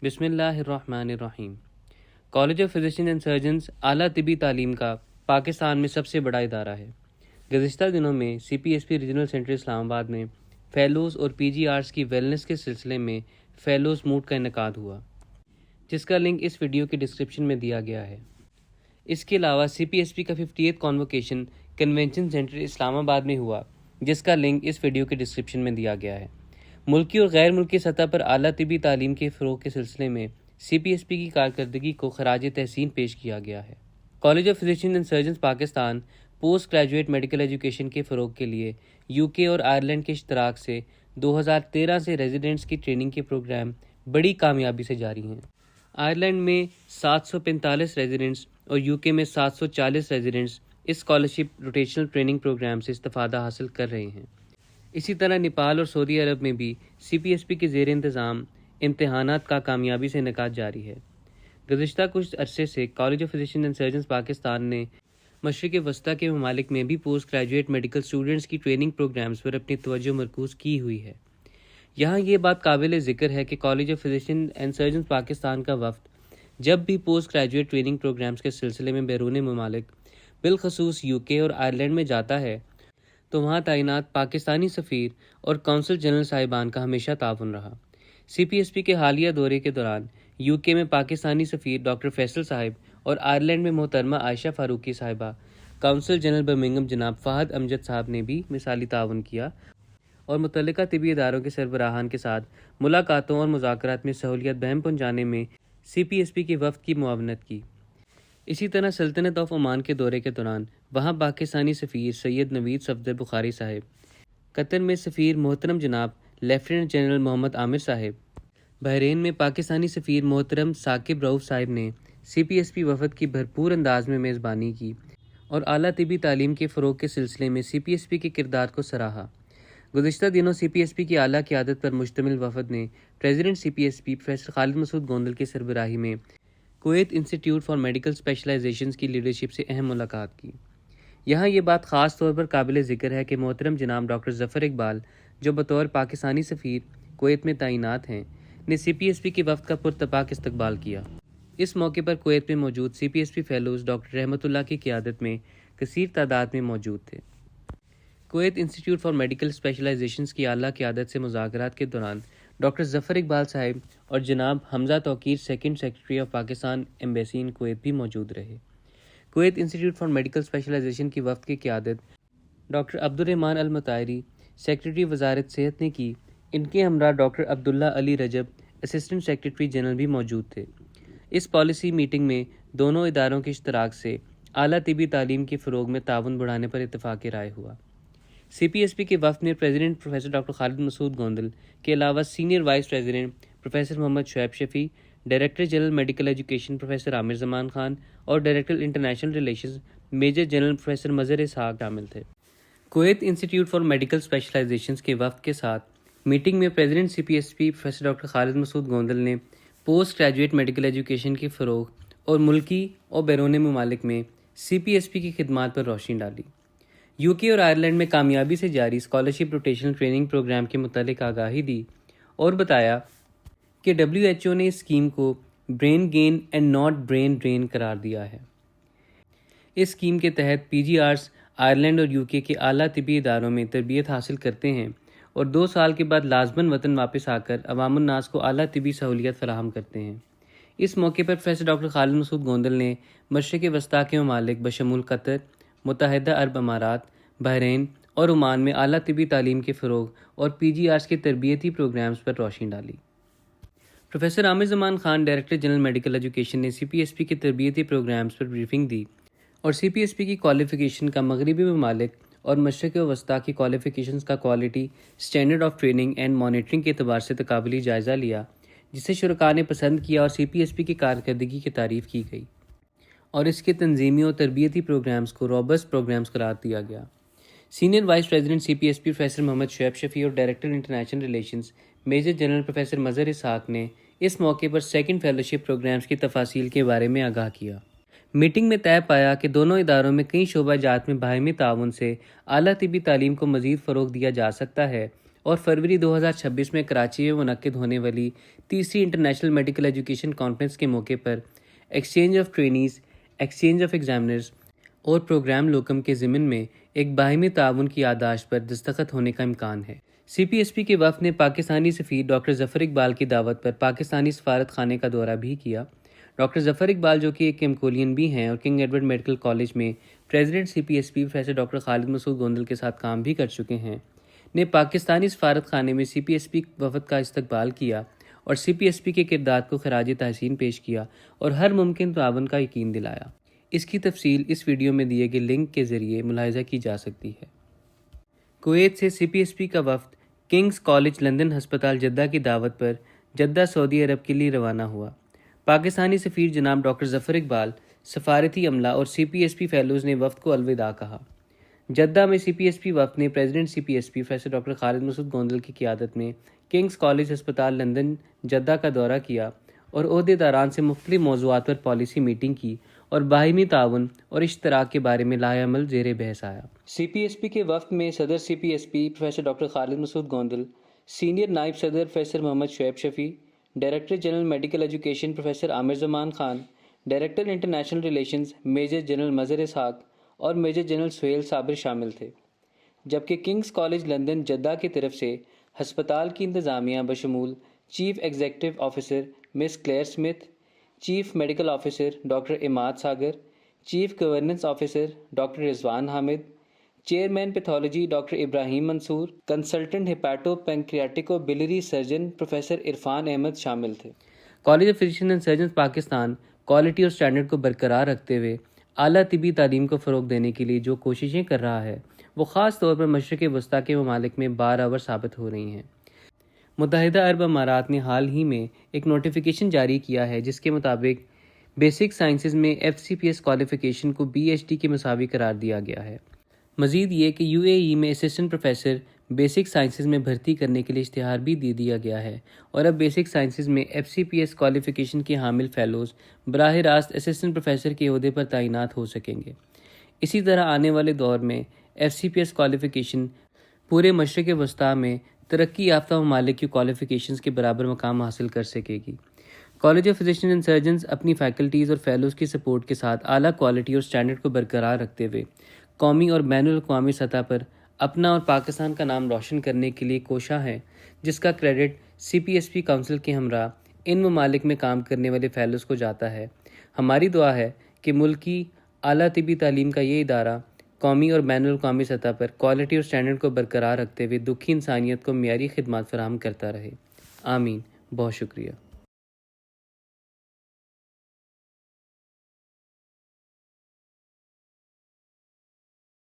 بسم اللہ الرحمن الرحیم۔ College of physician and surgeons اعلیٰ طبی تعلیم کا پاکستان میں سب سے بڑا ادارہ ہے۔ گزشتہ دنوں میں C P S P regional centre Islamabad میں فیلوز اور پی جی آرس کی ویلنس کے سلسلے میں فیلوز موٹ کا انعقاد ہوا، جس کا لنک اس ویڈیو کے ڈسکرپشن میں دیا گیا ہے۔ اس کے علاوہ سی پی ایس پی کا 50th convocation convention centre Islamabad میں ہوا، جس کا لنک اس ویڈیو کے ڈسکرپشن میں دیا گیا ہے۔ ملکی اور غیر ملکی سطح پر اعلیٰ طبی تعلیم کے فروغ کے سلسلے میں سی پی ایس پی کی کارکردگی کو خراج تحسین پیش کیا گیا ہے۔ College of physician and surgeons Pakistan post graduate medical education کے فروغ کے لیے یو کے اور آئرلینڈ کے اشتراک سے 2013 سے ریزیڈنٹس کی ٹریننگ کے پروگرام بڑی کامیابی سے جاری ہیں۔ آئرلینڈ میں 745 ریزیڈنٹس اور یو کے میں 740 ریزیڈنٹس اس اسکالرشپ روٹیشنل ٹریننگ پروگرام سے استفادہ حاصل کر رہے ہیں۔ اسی طرح نیپال اور سعودی عرب میں بھی سی پی ایس پی کے زیر انتظام امتحانات کا کامیابی سے انعقاد جاری ہے۔ گزشتہ کچھ عرصے سے college of physician and surgeons Pakistan نے مشرق وسطیٰ کے ممالک میں بھی پوسٹ گریجویٹ میڈیکل اسٹوڈنٹس کی ٹریننگ پروگرامز پر اپنی توجہ مرکوز کی ہوئی ہے۔ یہاں یہ بات قابل ذکر ہے کہ college of physician and surgeons Pakistan کا وفد جب بھی پوسٹ گریجویٹ ٹریننگ پروگرامز کے سلسلے میں بیرون ممالک بالخصوص یو کے اور آئرلینڈ میں جاتا ہے تو وہاں تعینات پاکستانی سفیر اور کونسل جنرل صاحبان کا ہمیشہ تعاون رہا۔ سی پی ایس پی کے حالیہ دورے کے دوران یو کے میں پاکستانی سفیر ڈاکٹر فیصل صاحب اور آئرلینڈ میں محترمہ عائشہ فاروقی صاحبہ، کونسل جنرل برمنگھم جناب فہد امجد صاحب نے بھی مثالی تعاون کیا اور متعلقہ طبی اداروں کے سربراہان کے ساتھ ملاقاتوں اور مذاکرات میں سہولیت بہم پہنچانے میں سی پی ایس پی کے وفد کی معاونت کی۔ اسی طرح سلطنت آف عمان کے دورے کے دوران وہاں پاکستانی سفیر سید نوید صفدر بخاری صاحب، قطر میں سفیر محترم جناب لیفٹیننٹ جنرل محمد عامر صاحب، بحرین میں پاکستانی سفیر محترم ثاقب رؤف صاحب نے سی پی ایس پی وفد کی بھرپور انداز میں میزبانی کی اور اعلیٰ طبی تعلیم کے فروغ کے سلسلے میں سی پی ایس پی کے کردار کو سراہا۔ گزشتہ دنوں سی پی ایس پی کی اعلیٰ قیادت پر مشتمل وفد نے president C P S P professor خالد مسعود گوندل کی سربراہی میں Kuwait institute for medical specialisations کی لیڈرشپ سے اہم ملاقات کی۔ یہاں یہ بات خاص طور پر قابل ذکر ہے کہ محترم جناب ڈاکٹر ظفر اقبال، جو بطور پاکستانی سفیر کویت میں تعینات ہیں، نے سی پی ایس پی کے وفد کا پرتپاک استقبال کیا۔ اس موقع پر کویت میں موجود C P S P fellows doctor Rahmatullah کی قیادت میں کثیر تعداد میں موجود تھے۔ Kuwait institute for medical specialisations کی اعلیٰ قیادت سے مذاکرات کے دوران ڈاکٹر ظفر اقبال صاحب اور جناب Hamza Tauqeer second secretary of Pakistan embassy in Kuwait بھی موجود رہے۔ Kuwait institute for medical specialization کی وفد کی قیادت ڈاکٹر عبدالرحمن المطائری سیکرٹری وزارت صحت نے کی۔ ان کے ہمراہ ڈاکٹر عبداللہ علی رجب اسسٹنٹ سیکرٹری جنرل بھی موجود تھے۔ اس پالیسی میٹنگ میں دونوں اداروں کے اشتراک سے اعلیٰ طبی تعلیم کے فروغ میں تعاون بڑھانے پر اتفاق رائے ہوا۔ سی پی ایس پی کے وفد میں president professor doctor Khalid Masood Gondal کے علاوہ senior vice president professor Muhammad Shoaib Shafi, director general medical education professor Aamir Zaman Khan اور director international relations major general professor Mazhar Ishaq شامل تھے۔ Kuwait institute for medical specializations کے وفد کے ساتھ میٹنگ میں president C P S P professor doctor Khalid Masood Gondal نے پوسٹ گریجویٹ میڈیکل ایجوکیشن کے فروغ اور ملکی اور بیرون ممالک میں سی پی ایس پی کی خدمات پر روشنی ڈالی۔ یو کے اور آئرلینڈ میں کامیابی سے جاری اسکالرشپ روٹیشنل ٹریننگ پروگرام کے متعلق آگاہی دی اور بتایا کہ ڈبلیو ایچ او نے اس اسکیم کو brain gain and not brain drain قرار دیا ہے۔ اس اسکیم کے تحت پی جی آرس آئرلینڈ اور یو کے اعلیٰ طبی اداروں میں تربیت حاصل کرتے ہیں اور 2 سال کے بعد لازماً وطن واپس آ کر عوام الناس کو اعلیٰ طبی سہولیات فراہم کرتے ہیں۔ اس موقع پر پروفیسر ڈاکٹر خالد مسعود گوندل نے مشرق وسطیٰ کے ممالک بشمول قطر، متحدہ عرب امارات، بحرین اور عمان میں اعلیٰ طبی تعلیم کے فروغ اور پی جی آرس کے تربیتی پروگرامز پر روشنی ڈالی۔ Professor Aamir Zaman Khan, director general medical education نے سی پی ایس پی کے تربیتی پروگرامز پر بریفنگ دی اور سی پی ایس پی کی کوالیفیکیشن کا مغربی ممالک اور مشرق وسطیٰ کی کوالیفیکیشنز کا quality, standard of training and monitoring کے اعتبار سے تقابلی جائزہ لیا، جسے شرکاء نے پسند کیا اور سی پی ایس پی کی کارکردگی کی تعریف کی گئی اور اس کے تنظیمی اور تربیتی پروگرامز کو روبسٹ پروگرامز قرار دیا گیا۔ Senior vice president C P S P professor Muhammad Shoaib Shafi اور director international relations major general professor Mazhar Ishaq نے اس موقع پر سیکنڈ فیلوشپ پروگرامز کی تفاصیل کے بارے میں آگاہ کیا۔ میٹنگ میں طے پایا کہ دونوں اداروں میں کئی شعبہ جات میں باہمی تعاون سے اعلیٰ طبی تعلیم کو مزید فروغ دیا جا سکتا ہے اور فروری 2026 میں کراچی میں منعقد ہونے والی تیسری انٹرنیشنل میڈیکل ایجوکیشن کانفرنس کے موقع پر exchange of trainees, exchange of examiners اور پروگرام لوکم کے ضمن میں ایک باہمی تعاون کی یادداشت پر دستخط ہونے کا امکان ہے۔ سی پی ایس پی کے وفد نے پاکستانی سفیر ڈاکٹر ظفر اقبال کی دعوت پر پاکستانی سفارت خانے کا دورہ بھی کیا۔ ڈاکٹر ظفر اقبال، جو کہ ایک کیمکولین بھی ہیں اور کنگ ایڈورڈ میڈیکل کالج میں president C P S P professor doctor Khalid Masood Gondal کے ساتھ کام بھی کر چکے ہیں، نے پاکستانی سفارت خانے میں سی پی ایس پی وفد کا استقبال کیا اور سی پی ایس پی کے کردار کو خراج تحسین پیش کیا اور ہر ممکن تعاون کا یقین دلایا۔ اس کی تفصیل اس ویڈیو میں دیے گئے لنک کے ذریعے ملاحظہ کی جا سکتی ہے۔ کویت سے سی پی ایس پی کا وفد کنگز کالج لندن ہسپتال جدہ کی دعوت پر جدہ سعودی عرب کے لیے روانہ ہوا۔ پاکستانی سفیر جناب ڈاکٹر ظفر اقبال، سفارتی عملہ اور سی پی ایس پی فیلوز نے وفد کو الوداع کہا۔ جدہ میں سی پی ایس پی وفد نے president C P S P professor doctor Khalid Masood Gondal کی قیادت میں کنگز کالج ہسپتال لندن جدہ کا دورہ کیا اور عہدیداران سے مختلف موضوعات پر پالیسی میٹنگ کی اور باہمی تعاون اور اشتراک کے بارے میں لائحہ عمل زیر بحث آیا۔ سی پی ایس پی کے وفد میں صدر C P S P professor doctor Khalid Masood Gondal, senior نائب صدر professor Muhammad Shoaib Shafi, director general medical education professor Aamir Zaman Khan, director international relations major general Mazhar Ishaq اور میجر جنرل سہیل صابر شامل تھے، جبکہ کنگز کالج لندن جدہ کی طرف سے ہسپتال کی انتظامیہ بشمول chief executive officer miss Claire Smith, chief medical officer doctor Imad Sagar, chief governance officer doctor Rizwan Hamid, chairman pathology doctor Ibrahim Mansoor, consultant hepato pancreatico biliary surgeon professor Irfan Ahmed شامل تھے۔ College of physician and surgeons Pakistan quality اور سٹینڈرڈ کو برقرار رکھتے ہوئے اعلیٰ طبی تعلیم کو فروغ دینے کے لیے جو کوششیں کر رہا ہے وہ خاص طور پر مشرق وسطیٰ کے ممالک میں بارآور ثابت ہو رہی ہیں۔ متحدہ عرب امارات نے حال ہی میں ایک نوٹیفیکیشن جاری کیا ہے جس کے مطابق بیسک سائنسز میں F C P S qualification کو بی ایچ ڈی کے مساوی قرار دیا گیا ہے۔ مزید یہ کہ یو اے ای میں اسسٹنٹ پروفیسر بیسک سائنسز میں بھرتی کرنے کے لیے اشتہار بھی دے دیا گیا ہے اور اب بیسک سائنسز میں F C P S qualification کے حامل فیلوز براہ راست اسسٹنٹ پروفیسر کے عہدے پر تعینات ہو سکیں گے۔ اسی طرح آنے والے دور میں F C P S qualification پورے مشرق وسطیٰ میں ترقی یافتہ ممالک کی کوالیفیکیشنز کے برابر مقام حاصل کر سکے گی۔ College of physician and surgeons اپنی فیکلٹیز اور فیلوز کی سپورٹ کے ساتھ اعلیٰ کوالٹی اور سٹینڈرڈ کو برقرار رکھتے ہوئے قومی اور بین الاقوامی سطح پر اپنا اور پاکستان کا نام روشن کرنے کے لیے کوشاں ہے، جس کا کریڈٹ سی پی ایس پی کونسل کے ہمراہ ان ممالک میں کام کرنے والے فیلوز کو جاتا ہے۔ ہماری دعا ہے کہ ملکی اعلیٰ طبی تعلیم کا یہ ادارہ قومی اور بین الاقوامی سطح پر کوالٹی اور سٹینڈرڈ کو برقرار رکھتے ہوئے دکھی انسانیت کو معیاری خدمات فراہم کرتا رہے۔ آمین۔ بہت شکریہ۔